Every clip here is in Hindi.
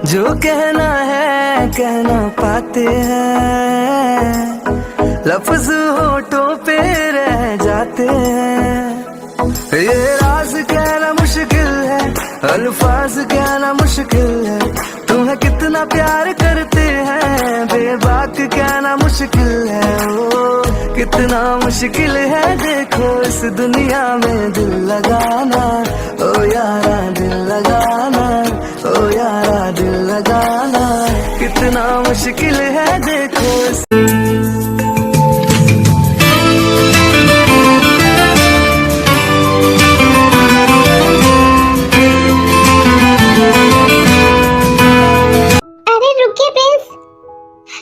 जो कहना है कहना पाते हैं, लफ्ज होठों पे रह जाते हैं। ये राज कहना मुश्किल है, अल्फाज कहना मुश्किल है। तुम्हें कितना प्यार करते हैं बेबाक कहना मुश्किल है। ओ कितना मुश्किल है देखो इस दुनिया में दिल लगाना। ओ यारा दिल लगाना, ओ यारा दिल लगाना। कितना मुश्किल है देखो इस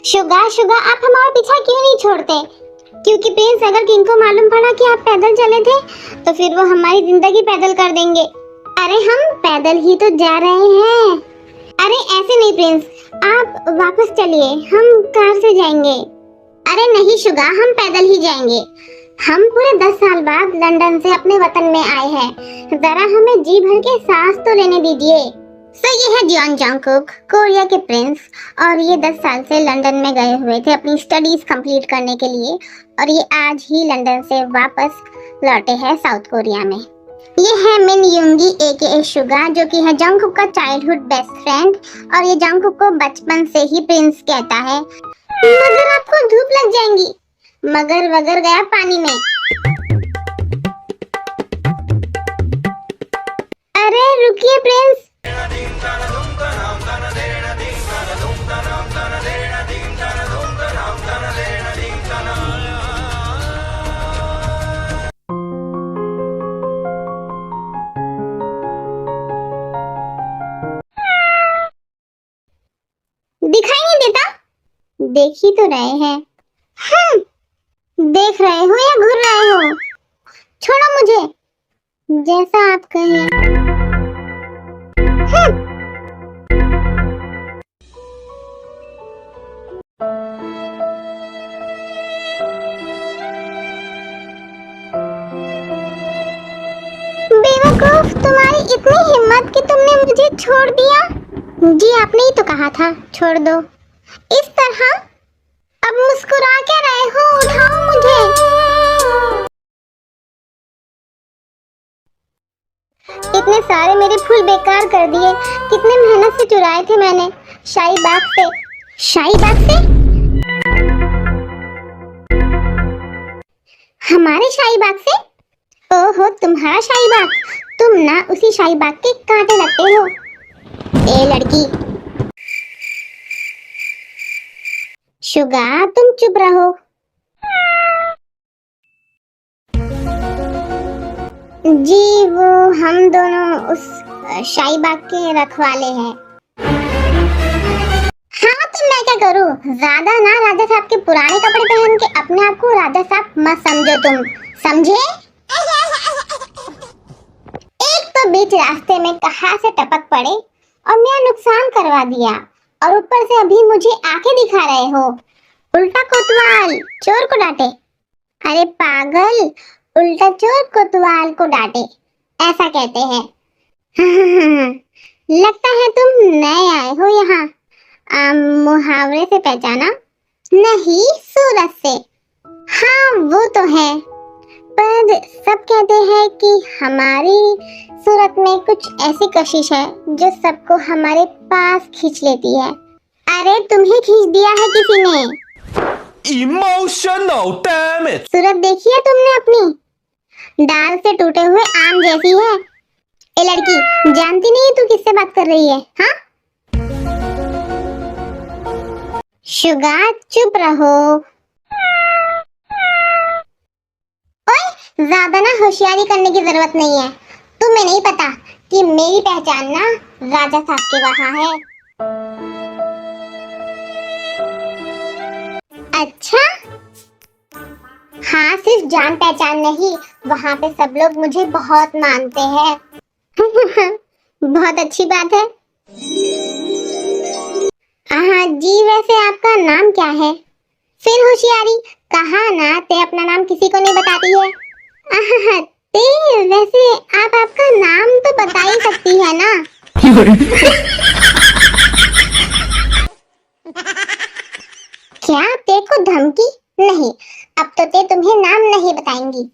शुगा शुगा आप हमारा पीछा क्यों नहीं छोड़ते? क्योंकि प्रिंस अगर किनको मालूम पड़ा कि आप पैदल चले थे तो फिर वो हमारी जिंदगी पैदल कर देंगे। अरे हम पैदल ही तो जा रहे हैं। अरे ऐसे नहीं प्रिंस, आप वापस चलिए, हम कार से जाएंगे। अरे नहीं शुगा, हम पैदल ही जाएंगे। हम पूरे 10 साल बाद लंदन से अपने वतन में आए हैं, जरा हमें जी भर के सांस तो लेने दीजिए। ये है जॉन जंगकुक, कोरिया के प्रिंस, और ये 10 साल से लंदन में गए हुए थे अपनी स्टडीज कंप्लीट करने के लिए, और ये आज ही लंदन से वापस लौटे हैं साउथ कोरिया में। ये है मिन युंगी एके शुगा, जो कि है जंगकुक का चाइल्डहुड बेस्ट फ्रेंड, और ये जंगकुक को बचपन से ही प्रिंस कहता है। मगर आपको धूप लग जाएंगी। मगर वगर गया पानी में। अरे रुकिए प्रिंस, दिखाई नहीं देता? देख ही तो रहे हैं। देख रहे हो या घूर रहे हो? छोड़ो मुझे, जैसा आप कहें। बेवकूफ, तुम्हारी इतनी हिम्मत कि तुमने मुझे छोड़ दिया। जी आपने ही तो कहा था छोड़ दो। इस तरह अब मुस्कुरा क्या रहे हो? उठाओ मुझे। इतने सारे मेरे फूल बेकार कर दिए। कितने मेहनत से चुराए थे मैंने शाही बाग से। शाही बाग से? हमारे शाही बाग से? ओहो, तुम्हारा शाही बाग? तुम ना उसी शाही बाग के कांटे लगते हो। ए लड़की, शुगा तुम चुप रहो। जी वो हम दोनों उस शाही बाग के रखवाले हैं। हाँ तो मैं क्या करूँ? ज्यादा ना राजा साहब के पुराने कपड़े पहन के अपने आप को राजा साहब मत समझो तुम, समझे? एक तो बीच रास्ते में कहाँ से टपक पड़े और मेरा नुकसान करवा दिया, और ऊपर से अभी मुझे आंखें दिखा रहे हो। उल्टा कोतवाल चोर को डांटे। अरे पागल, उल्टा चोर कोतवाल को डांटे ऐसा कहते हैं। लगता है तुम नए आए हो यहाँ। मुहावरे से पहचाना? नहीं, सूरत से। हाँ वो तो है, पर सब कहते हैं कि हमारी सूरत में कुछ ऐसी कशिश है जो सबको हमारे पास खींच लेती है। अरे तुम्हें खींच दिया है किसी ने। Emotional damage। सूरत देखी है तुमने अपनी? डाल से टूटे हुए आम जैसी है। ए लड़की, जानती नहीं तू किससे बात कर रही है? हाँ शुगा चुप रहो। ओए ज्यादा ना होशियारी करने की जरूरत नहीं है। तुम्हें नहीं पता कि मेरी पहचान ना राजा साहब के वहाँ है। अच्छा हाँ, सिर्फ जान पहचान नहीं, वहाँ पे सब लोग मुझे बहुत मानते हैं। बहुत अच्छी बात है। हाँ जी, वैसे आपका नाम क्या है? फिर होशियारी, कहा ना ते अपना नाम किसी को नहीं बताती है। ते वैसे आप आपका नाम तो बता ही सकती है ना। जाएंगी।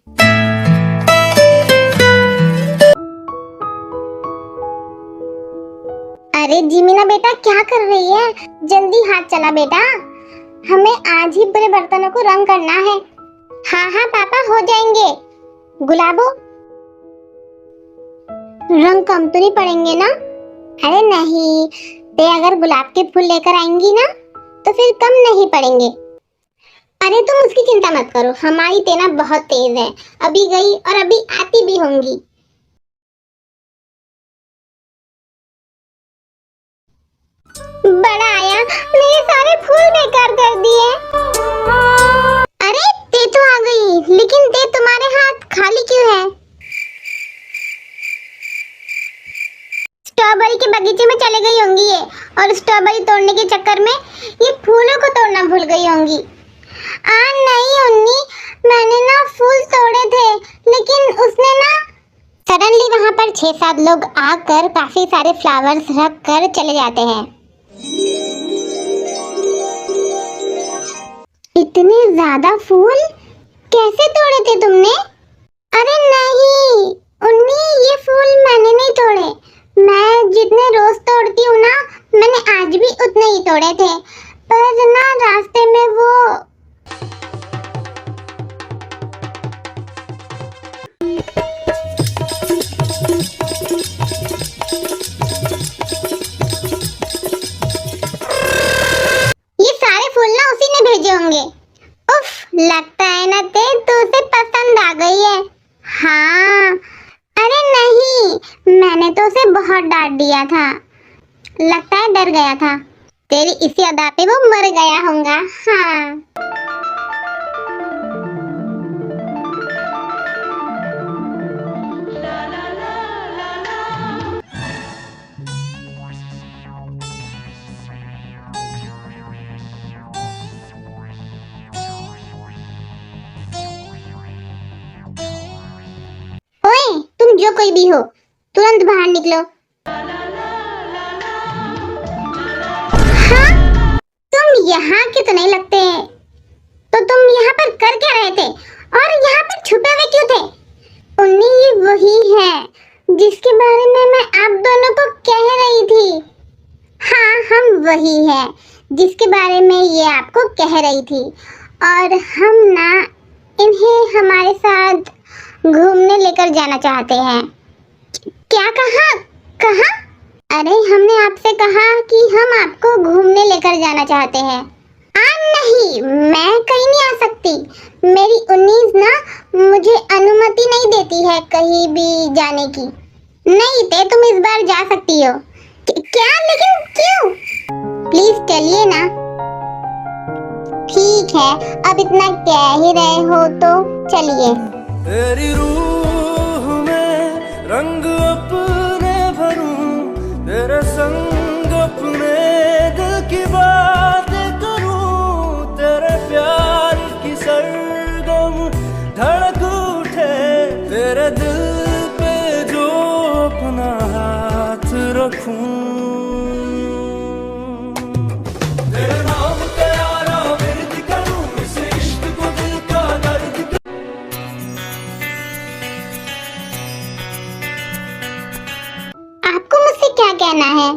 अरे जिमिना बेटा क्या कर रही है? जल्दी हाथ चला बेटा, हमें आज ही पूरे बर्तनों को रंग करना है। हाँ हाँ पापा हो जाएंगे। गुलाबो रंग कम तो नहीं पड़ेंगे ना? अरे नहीं, ते अगर गुलाब के फूल लेकर आएंगी ना तो फिर कम नहीं पड़ेंगे। अरे तुम उसकी चिंता मत करो, हमारी तेना बहुत तेज है, अभी गई और अभी आती भी होंगी। बड़ा आया, मेरे सारे फूल बेकार कर दिए। अरे ते तो आ गई, लेकिन ते तुम्हारे हाथ खाली क्यों है? स्ट्रॉबेरी के बगीचे में चले गई होंगी ये, और स्ट्रॉबेरी तोड़ने के चक्कर में ये फूलों को तोड़ना भूल गई होंगी। नहीं उन्नी, मैंने ना फूल तोड़े थे, लेकिन उसने ना सडनली वहां पर 6-7 लोग आकर काफी सारे फ्लावर्स रख कर चले जाते हैं। इतने ज्यादा फूल कैसे तोड़े थे तुमने? अरे नहीं उन्नी, ये फूल मैंने नहीं तोड़े, मैं जितने रोज तोड़ती हूँ ना मैंने आज भी उतने ही तोड़े थे, पर ना रास्ते में वो ये सारे फूल ना उसी ने भेजे होंगे। उफ, लगता है ना ते तो उसे पसंद आ गई है। हाँ अरे नहीं, मैंने तो उसे बहुत डांट दिया था, लगता है डर गया था। तेरी इसी अदा पे वो मर गया होगा। हाँ ओए, तुम जो कोई भी हो तुरंत बाहर निकलो। हाँ? तुम यहाँ के तो नहीं लगते, तो तुम यहाँ पर कर क्या रहे थे और यहाँ पर छुपे हुए क्यों थे? उन्नी, ये वही है जिसके बारे में मैं आप दोनों को कह रही थी। हाँ हम वही है जिसके बारे में ये आपको कह रही थी, और हम ना इन्हें हमारे साथ घूमने लेकर जाना चाहते हैं। क्या कहा? कहा? अरे हमने आपसे कहा कि हम आपको घूमने लेकर जाना चाहते हैं। नहीं, मैं कहीं नहीं आ सकती, मेरी उन्नीस ना मुझे अनुमति नहीं देती है कहीं भी जाने की। नहीं ते तुम इस बार जा सकती हो। क्या? लेकिन क्यों? प्लीज चलिए ना। ठीक है, अब इतना कह ही रहे हो तो चलिए। तेरी रूह में रंग अपने भरूं, तेरे संग अपने दिल की बातें करूं, तेरे प्यार की सरगम धड़क उठे, तेरे दिल पे जो अपना हाथ रखूं, तेरे नाम पे यारा विरद करूं, इस इश्क को दिल का दर्द। आपको मुझसे क्या कहना है?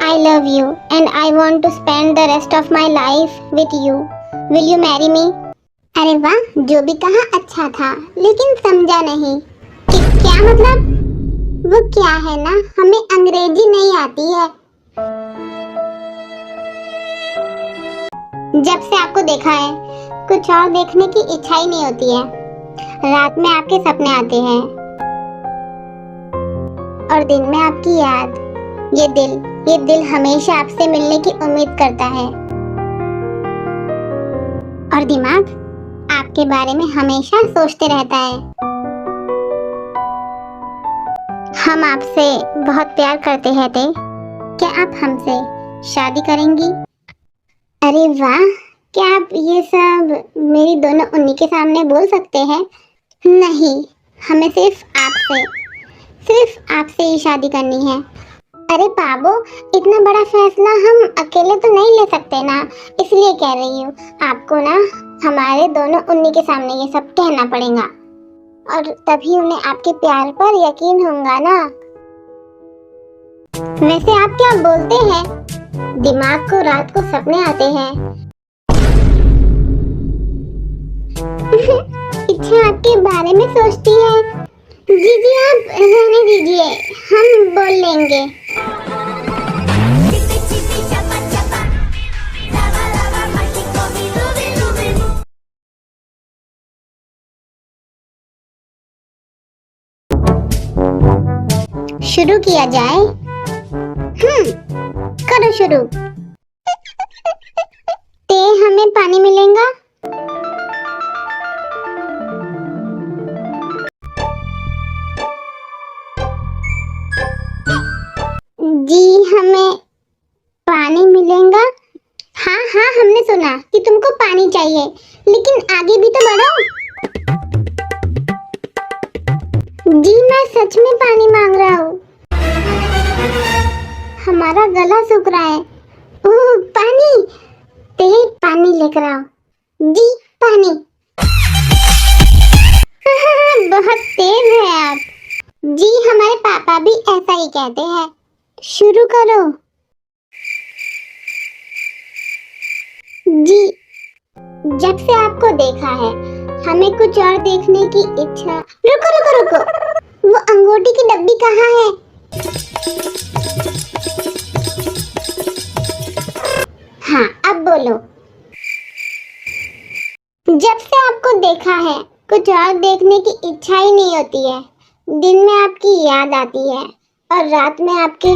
I love you and I want to spend the rest of my life with you. Will you marry me? अरे वाह, जो भी कहा अच्छा था, लेकिन समझा नहीं। क्या मतलब? वो क्या है ना, हमें अंग्रेजी नहीं आती है। जब से आपको देखा है कुछ और देखने की इच्छा ही नहीं होती है। रात में आपके सपने आते हैं और दिन में आपकी याद। ये दिल हमेशा आपसे मिलने की उम्मीद करता है, और दिमाग आपके बारे में हमेशा सोचते रहता है। हम आपसे बहुत प्यार करते हैं ते, क्या आप हमसे शादी करेंगी? अरे वाह, क्या आप ये सब मेरी दोनों उन्नी के सामने बोल सकते हैं? नहीं, हमें सिर्फ आपसे ही शादी करनी है। अरे बाबू, इतना बड़ा फैसला हम अकेले तो नहीं ले सकते ना, इसलिए कह रही हूँ। आपको ना हमारे दोनों उन्हीं के सामने ये सब कहना पड़ेगा, और तभी उन्हें आपके प्यार पर यकीन होगा ना। वैसे आप क्या बोलते हैं? दिमाग को रात को सपने आते हैं। इच्छा आपके बारे में सोचती है। जी आप रहने दीजिए, हम बोल लेंगे। शुरू किया जाए। करो शुरू। ते हमें पानी मिलेगा? जी हमें पानी मिलेगा। हाँ हाँ, हमने सुना कि तुमको पानी चाहिए, लेकिन आगे भी तो बढ़ो। जी मैं सच में पानी मांग रहा हूँ, हमारा गला सूख रहा है। ओह पानी, ते पानी लेकर आओ। जी पानी। बहुत तेज है आप। जी हमारे पापा भी ऐसा ही कहते हैं। शुरू करो। जी जब से आपको देखा है, हमें कुछ और देखने की इच्छा। रुको रुको रुको, वो अंगूठी की डब्बी कहाँ है? हाँ अब बोलो। जब से आपको देखा है, कुछ और देखने की इच्छा ही नहीं होती है। दिन में आपकी याद आती है और रात में आपके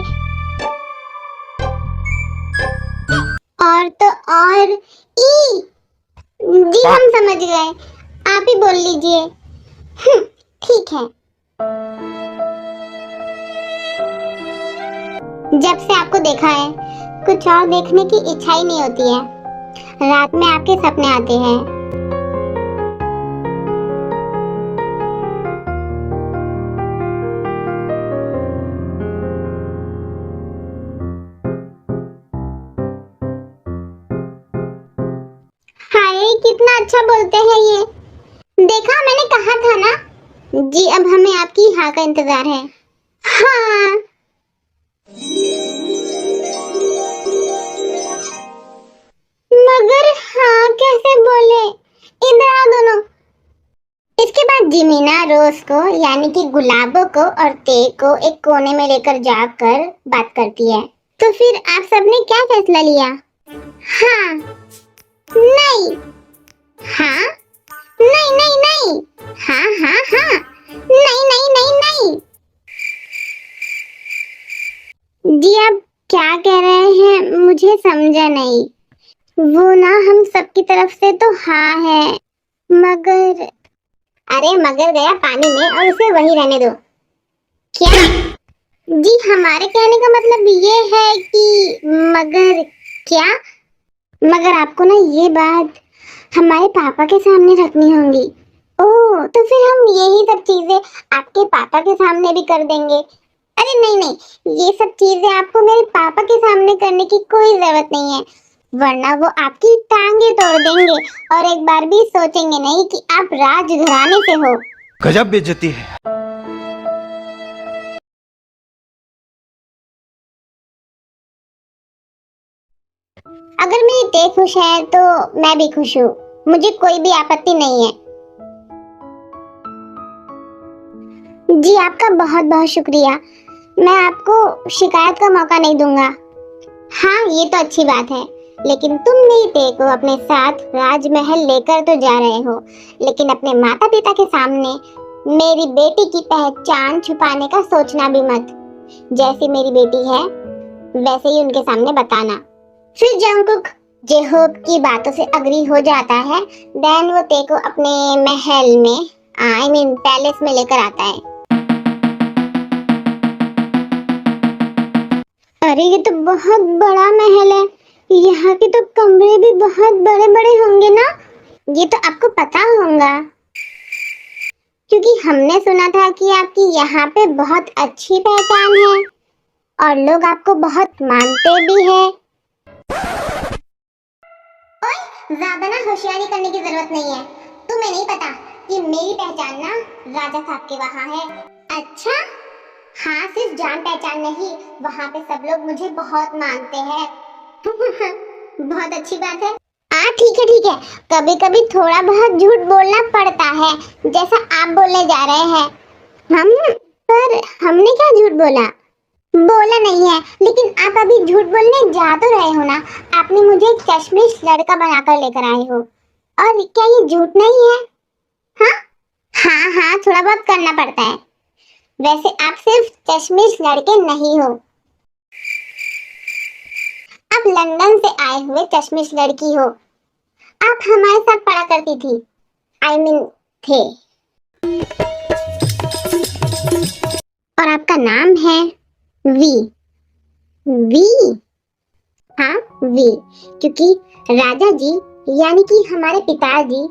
और तो और ई। जी हम समझ गए, आप ही बोल लीजिए। ठीक है। जब से आपको देखा है, कुछ और देखने की इच्छा ही नहीं होती है। रात में आपके सपने आते हैं। हाय कितना अच्छा बोलते हैं ये। देखा, मैंने कहा था ना। जी अब हमें आपकी हाँ का इंतजार है। हाँ मगर हाँ कैसे बोले? इधर आओ दोनों। इसके बाद जिमीना रोज को यानी कि गुलाबों को और ते को एक कोने में लेकर जाकर बात करती है। तो फिर आप सबने क्या फैसला लिया? हाँ नहीं, हाँ नहीं नहीं नहीं, हाँ हाँ हाँ, नहीं नहीं नहीं नहीं। जी आप क्या कह रहे हैं, मुझे समझा नहीं। वो ना हम सबकी तरफ से तो हाँ है, मगर अरे मगर गया पानी में और उसे वही रहने दो। क्या? जी हमारे कहने का मतलब ये है कि मगर क्या? मगर आपको ना ये बात हमारे पापा के सामने रखनी होगी। ओह तो फिर हम यही सब चीजें आपके पापा के सामने भी कर देंगे। अरे नहीं नहीं, ये सब चीजें आपको मेरे पापा के सामने करने की कोई जरूरत नहीं है, वरना वो आपकी टांगे तोड़ देंगे और एक बार भी सोचेंगे नहीं कि आप राजघराने से हो। गजब बेइज्जती है। अगर मेरी ते खुश है तो मैं भी खुश हूँ, मुझे कोई भी आपत्ति नहीं है। जी आपका बहुत बहुत शुक्रिया, मैं आपको शिकायत का मौका नहीं दूंगा। हाँ ये तो अच्छी बात है, लेकिन तुम मेरी ते को अपने साथ राजमहल लेकर तो जा रहे हो, लेकिन अपने माता पिता के सामने मेरी बेटी की पहचान छुपाने का सोचना भी मत। जैसी मेरी बेटी है वैसे ही उनके सामने बताना। फिर जंगकुक जेहोब की बातों से अग्री हो जाता है, देन वो ते को अपने महल में पैलेस में लेकर आता है। अरे ये तो बहुत बड़ा महल है, यहाँ के तो कमरे भी बहुत बड़े बड़े होंगे ना? ये तो आपको पता होगा, क्योंकि हमने सुना था कि आपकी यहाँ पे बहुत अच्छी पहचान है। और लोग आपको बहुत मानते भी हैं। ओए, ज्यादा ना होशियारी करने की जरूरत नहीं है। तुम्हें नहीं पता कि मेरी पहचान ना राजा साहब के वहाँ है। अच्छा? हाँ, सिर्फ जान पहचान नहीं, वहाँ पे सब लोग मुझे बहुत मानते हैं। बहुत अच्छी बात है। हाँ ठीक है ठीक है, कभी कभी थोड़ा बहुत झूठ बोलना पड़ता है, जैसा आप बोलने जा रहे हैं। हम पर हमने क्या झूठ बोला? बोला नहीं है, लेकिन आप अभी झूठ बोलने जा तो रहे हो ना। आपने मुझे एक चश्मिश लड़का बनाकर लेकर आए हो, और क्या ये झूठ नहीं है? हाँ हाँ हाँ, थोड़ा बहुत करना पड़ता है। वैसे आप सिर्फ चश्मिश लड़के नहीं हो, आप लंदन से आए हुए चश्मिश लड़की हो। आप हमारे साथ पढ़ा करती थी, I mean थे। और आपका नाम है वी। वी? हाँ वी, क्योंकि राजा जी यानी कि हमारे पिताजी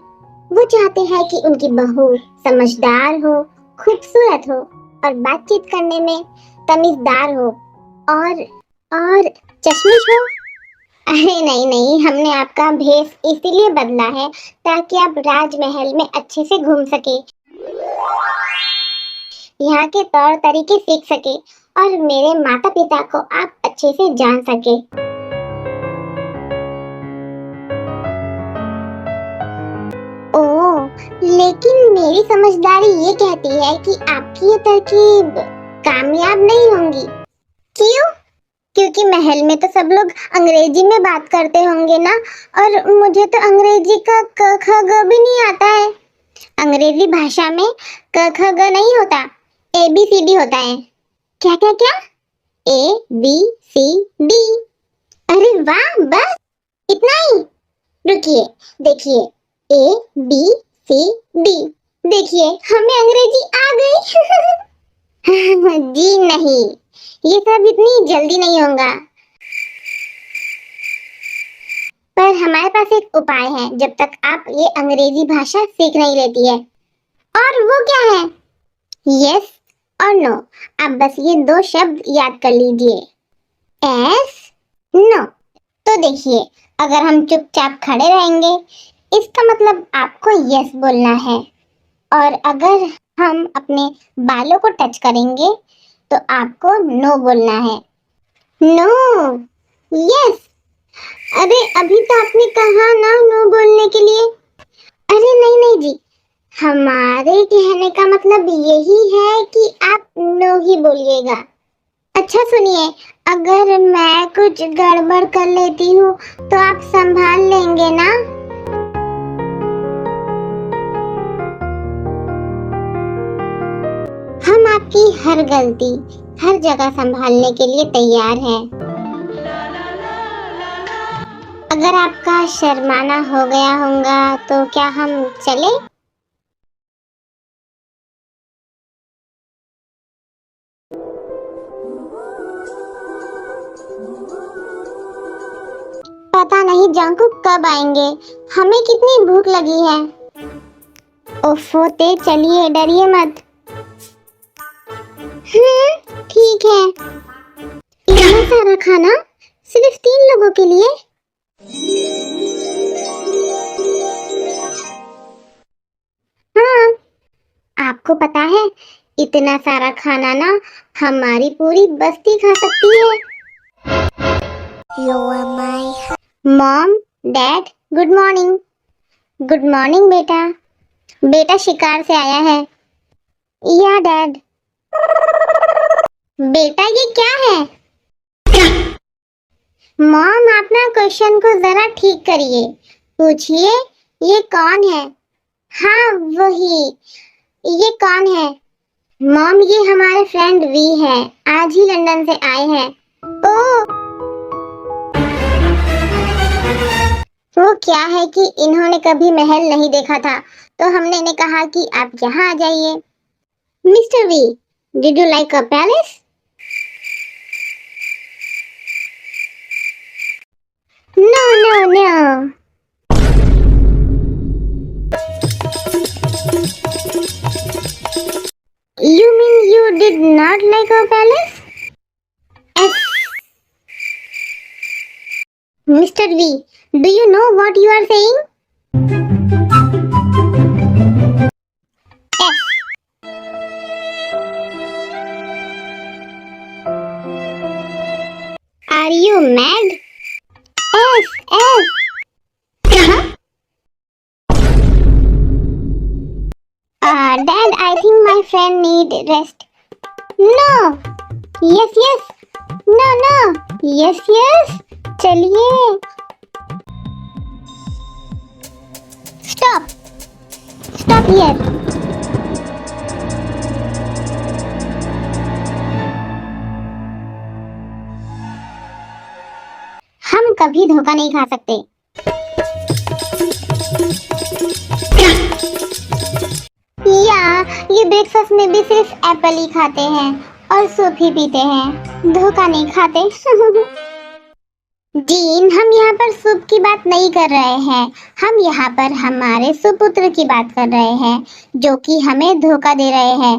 वो चाहते हैं कि उनकी बहू समझदार हो, खूबसूरत हो और बातचीत करने में तमीजदार हो और चश्मिश हो। अरे नहीं नहीं, हमने आपका भेष इसीलिए बदला है ताकि आप राजमहल में अच्छे से घूम सके, यहाँ के तौर तरीके सीख सके और मेरे माता पिता को आप अच्छे से जान सके। ओह, लेकिन मेरी समझदारी ये कहती है कि आपकी ये तरकीब कामयाब नहीं होंगी। क्यों? क्योंकि महल में तो सब लोग अंग्रेजी में बात करते होंगे ना, और मुझे तो अंग्रेजी का क ख ग भी नहीं आता है। अंग्रेजी भाषा में क ख ग नहीं होता, ABCD होता है। क्या क्या क्या? ABCD। अरे वाह, बस इतना ही? रुकिए, देखिए ABCD, देखिए हमें अंग्रेजी आ गई। जी नहीं, ये सब इतनी जल्दी नहीं होगा, पर हमारे पास एक उपाय है जब तक आप ये अंग्रेजी भाषा सीख नहीं लेती है। और वो क्या है? यस और नो। आप बस ये 2 शब्द याद कर लीजिए, एस नो। तो देखिए, अगर हम चुपचाप खड़े रहेंगे इसका मतलब आपको यस बोलना है, और अगर हम अपने बालों को टच करेंगे तो आपको नो बोलना है। No, yes. अरे अभी तो आपने कहा ना नो बोलने के लिए। अरे नहीं नहीं जी, हमारे कहने का मतलब यही है कि आप नो ही बोलिएगा। अच्छा सुनिए, अगर मैं कुछ गड़बड़ कर लेती हूँ तो आप संभाल लेंगे ना? हम आपकी हर गलती हर जगह संभालने के लिए तैयार हैं। अगर आपका शर्माना हो गया होगा तो क्या हम चले? पता नहीं जंकुक कब आएंगे, हमें कितनी भूख लगी है। ओफो ते, चलिए डरिए मत। ठीक है। इतना सारा खाना सिर्फ 3 लोगों के लिए? हाँ, आपको पता है इतना सारा खाना ना हमारी पूरी बस्ती खा सकती है। Mom, dad, good morning. Good morning बेटा। बेटा शिकार से आया है। या डैड। बेटा ये क्या है? मॉम, आप ना क्वेश्चन को जरा ठीक करिए, पूछिए ये कौन है? हाँ वही, ये कौन है? मॉम, ये हमारे फ्रेंड वी है, आज ही लंदन से आए हैं। ओह, वो क्या है कि इन्होंने कभी महल नहीं देखा था, तो हमने इन्हें कहा कि आप यहाँ आ जाइए। Mister V, did you like a palace? No, no, no. You mean you did not like our palace? Mr. V, do you know what you are saying? F. Are you mad? F. Dad, I think my friend need rest. No. Yes. No. Yes. चलिए. Stop here. हम कभी धोखा नहीं खा सकते. या ये ब्रेकफास्ट में भी सिर्फ एप्पल ही खाते हैं और सूप ही पीते हैं, धोखा नहीं खाते. जीन, हम यहाँ पर सूप की बात नहीं कर रहे हैं, हम यहाँ पर हमारे सुपुत्र की बात कर रहे हैं जो कि हमें धोखा दे रहे हैं.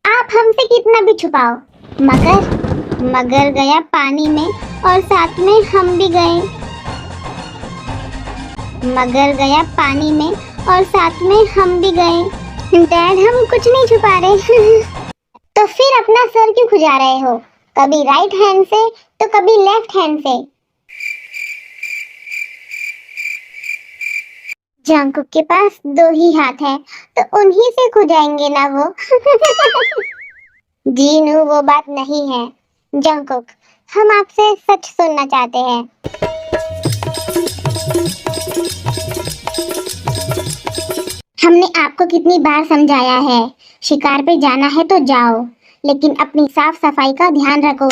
आप हमसे कितना भी छुपाओ, मगर गया पानी में और साथ में हम भी गए. मगर गया पानी में और साथ में हम भी गए. डैड, हम कुछ नहीं छुपा रहे. तो फिर अपना सर क्यों खुजा रहे हो, कभी राइट हैंड से तो कभी लेफ्ट हैंड से. जंकुक के पास 2 ही हाथ है तो उन्हीं से खुजाएंगे ना वो. जीनू, वो बात नहीं है. जंकुक, हम आपसे सच सुनना चाहते हैं. हमने आपको कितनी बार समझाया है, शिकार पे जाना है तो जाओ, लेकिन अपनी साफ सफाई का ध्यान रखो.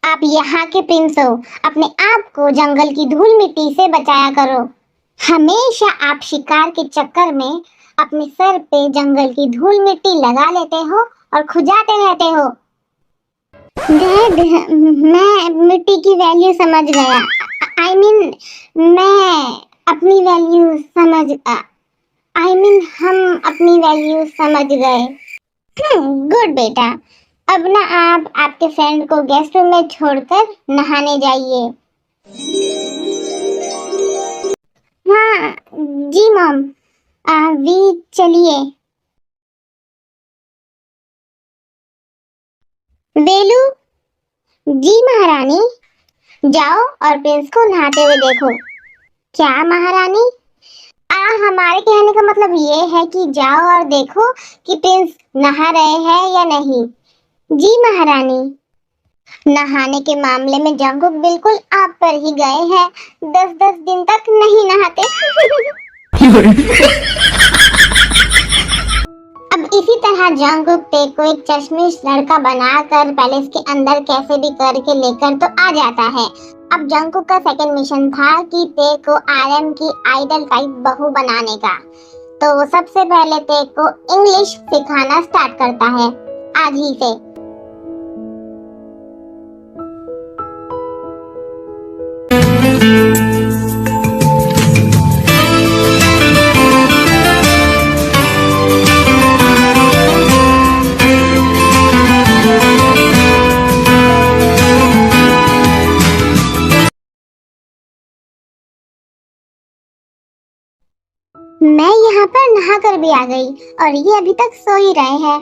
आप यहाँ के प्रिंस हो, अपने आप को जंगल की धूल मिट्टी से बचाया करो. हमेशा आप शिकार के चक्कर में अपने सर पे जंगल की धूल मिट्टी लगा लेते हो और खुजाते रहते हो. डैड, मैं मिट्टी की वैल्यू समझ गया. मैं अपनी वैल्यू हम अपनी वैल्यू समझ गए. गुड बेटा. अब ना आप आपके फ्रेंड को गेस्ट रूम में छोड़कर नहाने जाइए. हाँ जी मॉम. वी चलिए. वेलू. जी महारानी. जाओ और प्रिंस को नहाते हुए देखो. क्या महारानी? हमारे कहने का मतलब ये है कि जाओ और देखो कि प्रिंस नहा रहे हैं या नहीं. जी महारानी. नहाने के मामले में जंकुक बिल्कुल आप पर ही गए हैं. 10 दिन तक नहीं नहाते. अब इसी तरह जंकुक पे को एक चश्मिश लड़का बनाकर पैलेस के अंदर कैसे भी करके लेकर तो आ जाता है. अब जंकुक का सेकंड मिशन था कि ते को आर्यन की आइडल टाइप बहू बनाने का. तो वो सबसे पहले ते को इंग्लिश सिखाना स्टार्ट करता है आज ही से. मैं यहाँ पर नहा कर भी आ गई और ये अभी तक सो ही रहे हैं.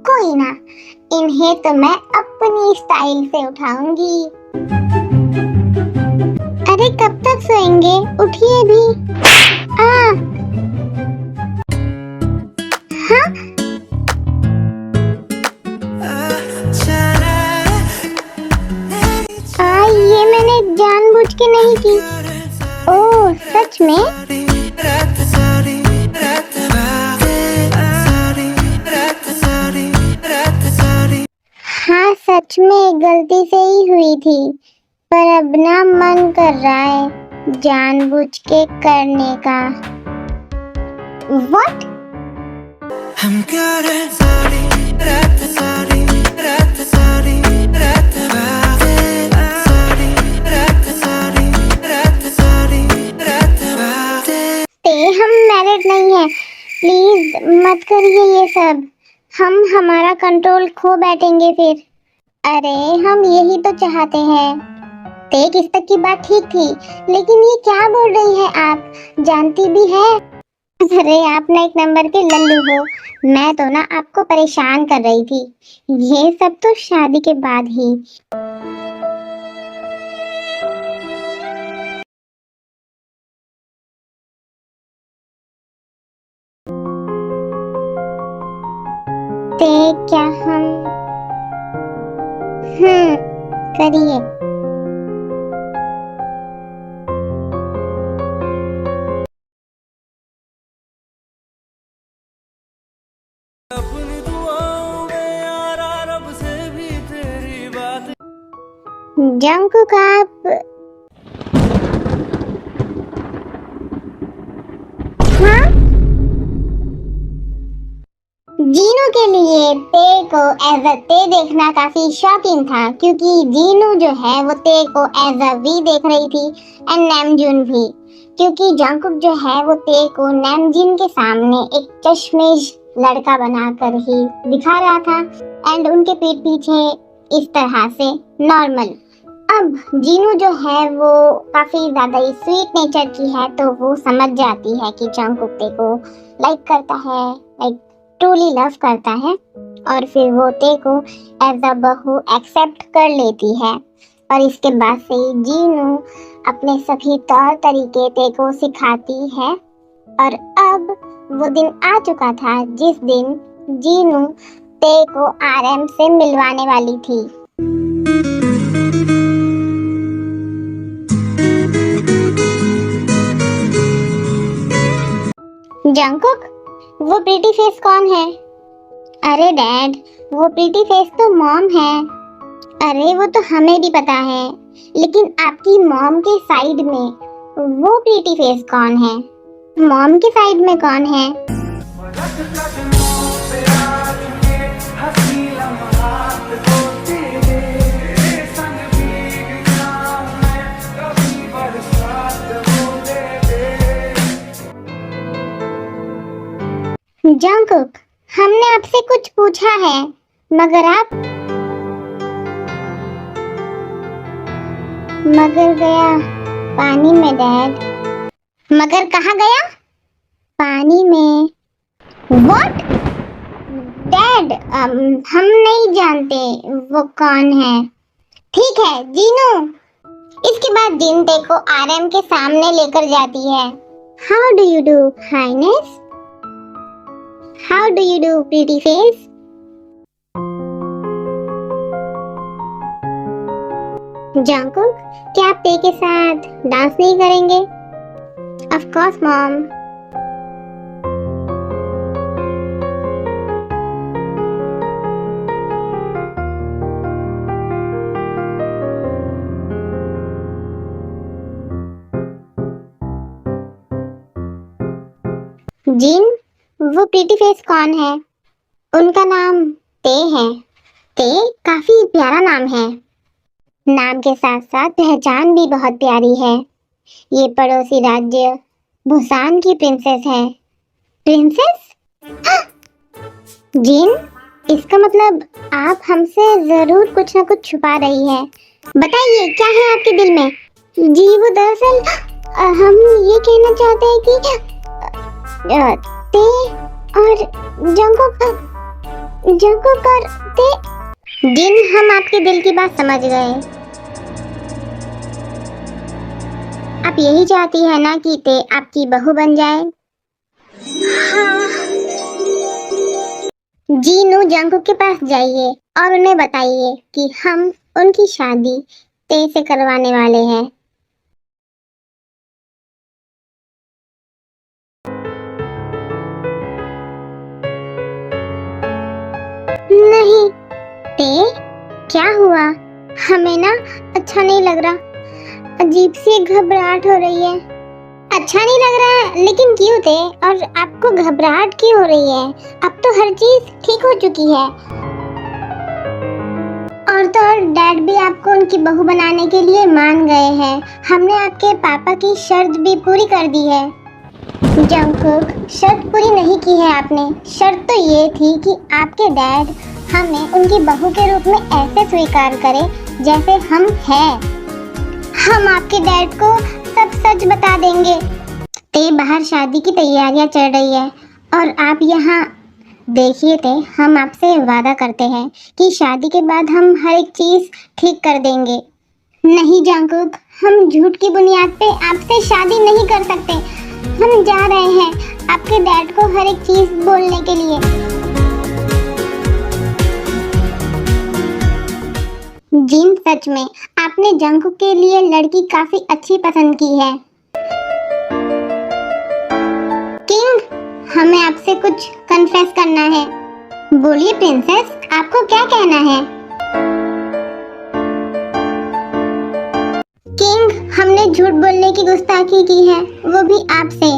कोई ना, इन्हें तो मैं अपनी स्टाइल से उठाऊंगी. अरे कब तक सोएंगे, उठिए भी. ये मैंने जानबूझ के नहीं की. ओह सच में? हाँ सच में गलती से ही हुई थी, पर अब ना मन कर रहा है जानबूझ के करने का. What? हम मैरिड नहीं है, प्लीज मत करिए ये सब. हम हमारा कंट्रोल खो बैठेंगे फिर। अरे हम यही तो चाहते हैं। ते किस तक की बात ठीक थी, लेकिन ये क्या बोल रही है आप? जानती भी है। अरे आप ना एक नंबर के लल्लू हो। मैं तो ना आपको परेशान कर रही थी। ये सब तो शादी के बाद ही। ते क्या हम करिए। अपनी दुआओं में यारा रब से भी तेरी बात। जंकुक आप हाँ जीनू के लिए ते को एज अ ते देखना काफी शॉकिंग था, क्योंकि जीनू जो है वो ते को एज अ वी देख रही थी एंड नामजून भी, क्योंकि जंकुक जो है वो ते को नामजून के सामने एक चश्मेश लड़का बनाकर ही दिखा रहा था एंड उनके पीठ पीछे इस तरह से नॉर्मल। अब जीनू जो है वो काफी ज्यादा ही स्वीट नेचर की है, तो वो समझ जाती है कि जंकुक ते को लाइक करता है, लाइक ट्रूली लव करता है, और फिर वो ते को एज अ बहू एक्सेप्ट कर लेती है। और इसके बाद से ही जीनू अपने सभी तौर तरीके ते को सिखाती है। और अब वो दिन आ चुका था जिस दिन जीनू ते को आरएम से मिलवाने वाली थी। जंकुक, वो प्रीटी फेस कौन है? अरे डैड, वो प्रीटी फेस तो मॉम है। अरे वो तो हमें भी पता है, लेकिन आपकी मॉम के साइड में वो प्रीटी फेस कौन है? मॉम के साइड में कौन है? जंकुक, हमने आपसे कुछ पूछा है, मगर गया पानी में डैड। मगर कहाँ गया? पानी में। व्हाट? डैड, हम नहीं जानते वो कौन है। ठीक है जीनू। इसके बाद जिन ते को आरएम के सामने लेकर जाती है। How do you do highness? How do you do, pretty face? Jungkook, क्या आप ते के साथ डांस नहीं करेंगे? Of course, mom. जिन, वो प्रीटी फेस कौन है? उनका नाम ते है। ते काफी प्यारा नाम है। नाम के साथ साथ पहचान भी बहुत प्यारी है। ये पड़ोसी राज्य भूसान की प्रिंसेस है। प्रिंसेस? जिन, इसका मतलब आप हमसे जरूर कुछ ना कुछ छुपा रही है। बताइए क्या है आपके दिल में? जी वो दरअसल हम ये कहना चाहते हैं कि ते और जंकुक और ते। जिन, हम आपके दिल की बात समझ गए। आप यही चाहती है ना कि ते आपकी बहू बन जाए? हाँ। जीनू, जंकुक के पास जाइए और उन्हें बताइए कि हम उनकी शादी ते से करवाने वाले हैं। नहीं ते, क्या हुआ? हमें ना अच्छा नहीं लग रहा, अजीब सी घबराहट हो रही है। अच्छा नहीं लग रहा है, लेकिन क्यों थे? और आपको घबराहट क्यों हो रही है? अब तो हर चीज ठीक हो चुकी है। और तो और डैड भी आपको उनकी बहू बनाने के लिए मान गए हैं। हमने आपके पापा की शर्त भी पूरी कर दी है। जंगकुक, शर्त पूरी नहीं की है आपने। शर्त तो ये थी कि आपके डैड हमें उनकी बहू के रूप में ऐसे स्वीकार करें जैसे हम हैं। हम आपके डैड को सब सच बता देंगे। ते बाहर शादी की तैयारियां चल रही है और आप यहाँ देखिए। ते हम आपसे वादा करते हैं कि शादी के बाद हम हर एक चीज ठीक कर देंगे। नहीं जंगकुक, हम झूठ की बुनियाद पे आपसे शादी नहीं कर सकते। हम जा रहे हैं आपके डैड को हर एक चीज बोलने के लिए। जिन, सच में आपने जंगकुक के लिए लड़की काफी अच्छी पसंद की है। किंग, हमें आपसे कुछ कन्फेस करना है। बोलिए प्रिंसेस, आपको क्या कहना है? किंग, हमने झूठ बोलने की गुस्ताखी की है, वो भी आपसे।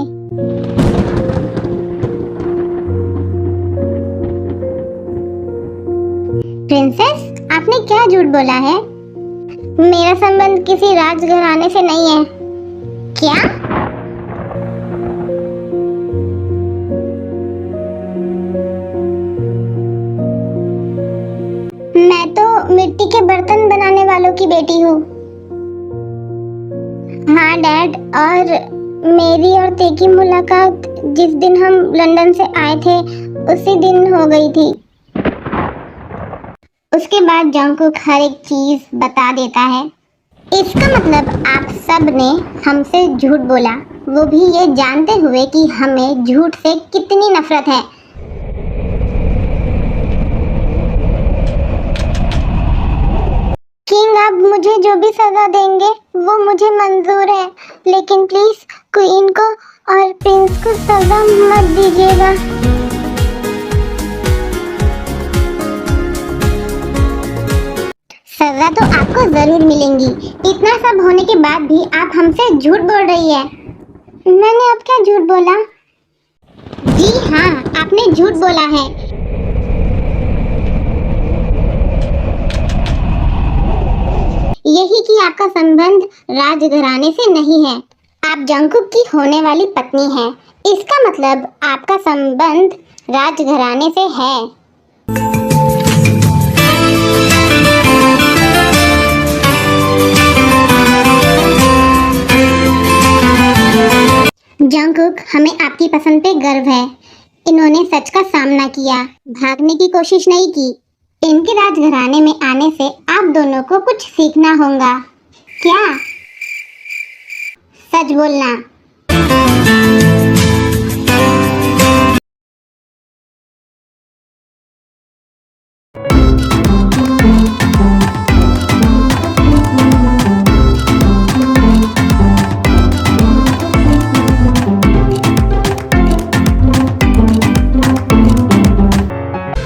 प्रिंसेस, आपने क्या झूठ बोला है? मेरा संबंध किसी राजघराने से नहीं है। क्या? मैं तो मिट्टी के बर्तन बनाने वालों की बेटी हूँ। हाँ डैड, और मेरी और ते की मुलाकात जिस दिन हम लंदन से आए थे उसी दिन हो गई थी। उसके बाद जंगकुक हर एक चीज बता देता है। इसका मतलब आप सब ने हमसे झूठ बोला, वो भी ये जानते हुए कि हमें झूठ से कितनी नफरत है। किंग, आप मुझे जो भी सजा देंगे वो मुझे मंजूर है, लेकिन प्लीज क्वीन को और प्रिंस को सजा मत दीजिएगा। सजा तो आपको जरूर मिलेंगी। इतना सब होने के बाद भी आप हमसे झूठ बोल रही है। मैंने अब क्या झूठ बोला? जी हाँ, आपने झूठ बोला है। यही कि आपका संबंध राजघराने से नहीं है, आप जंगकुक की होने वाली पत्नी हैं। इसका मतलब आपका संबंध राजघराने से है। जंगकुक, हमें आपकी पसंद पे गर्व है। इन्होंने सच का सामना किया, भागने की कोशिश नहीं की। इनके राजघराने में आने से आप दोनों को कुछ सीखना होगा। क्या? सच बोलना।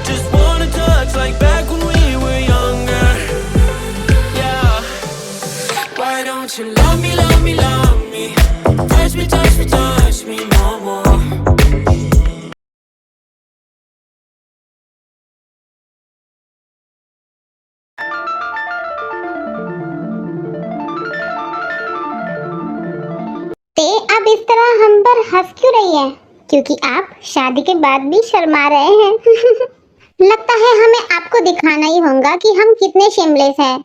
Just wanna touch like back when we were younger. Yeah. Why don't you love me, love me, love me? Touch me, touch me, touch me no more. ते अब इस तरह हम पर हंस क्यों रही है? क्योंकि आप शादी के बाद भी शर्मा रहे हैं। लगता है हमें आपको दिखाना ही होगा कि हम कितने शेमलेस हैं।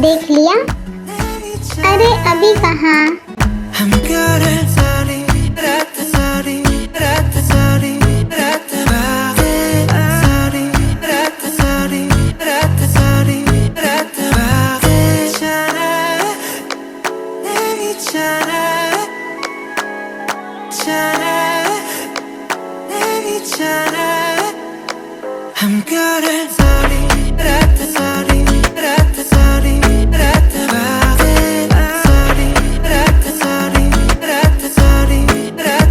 देख लिया? अरे अभी कहाँ? I'm good at sorry, rat sorry, rat sorry, rat sorry, rat sorry, rat sorry, rat chana, chana, chana, chana. I'm good at sorry, rat sorry, rat sorry, rat sorry, rat sorry, rat sorry, rat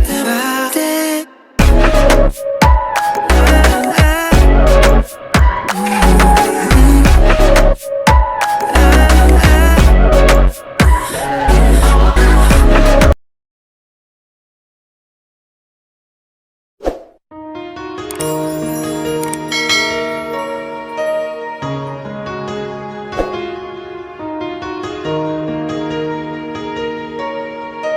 है।